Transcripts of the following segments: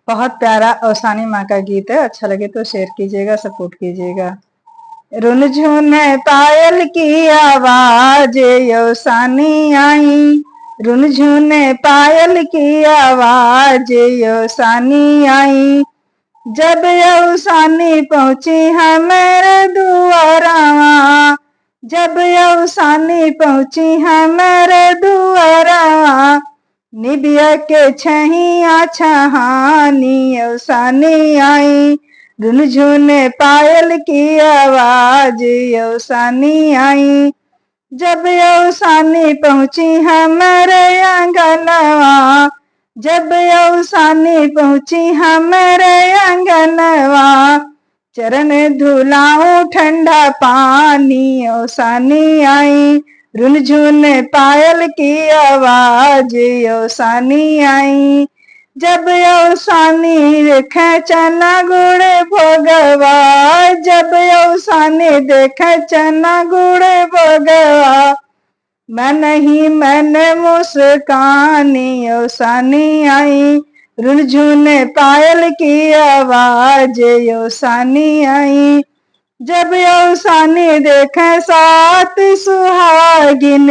बहुत प्यारा औसानी माँ का गीत है। अच्छा लगे तो शेयर कीजिएगा, सपोर्ट कीजिएगा। रुनझुन पायल की आवाज औसानी आई, रुनझुन पायल की आवाज औसानी आई। जब औसानी पहुंची है मेरे दुआरा, जब औसानी पहुंची है मेरे दुआरा, निबिया के छहिया छहानी औसानी आई, रुनझुन पायल की आवाज औसानी आई। जब औसानी पहुंची है मेरे आंगनवा, जब औसानी पहुंची है मेरे आंगनवा, चरण धुलाऊं ठंडा पानी औसानी आई, रुनझुन पायल की आवाज औसानी आई। जब औसानी देखे चना गुड़ भोगवा, जब औसानी देखे चना गुड़ भोगवा, मन ही मन मुस्कानी औसानी आई, रुनझुन पायल की आवाज औसानी आई। जब औसानी देखे सात सुहागिन,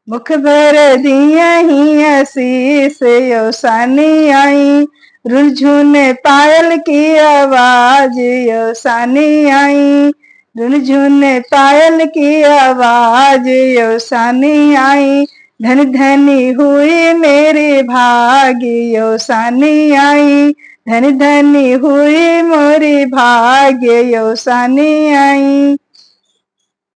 मुख भर दिए ही आशीष औसानी आई, रुनझुन पायल की आवाज औसानी आई, रुनझुन पायल की आवाज औसानी आई। धन धनी हुई मेरी भागी औसानी आई, धन धनी हुई मोरी भाग्य औसानी आई।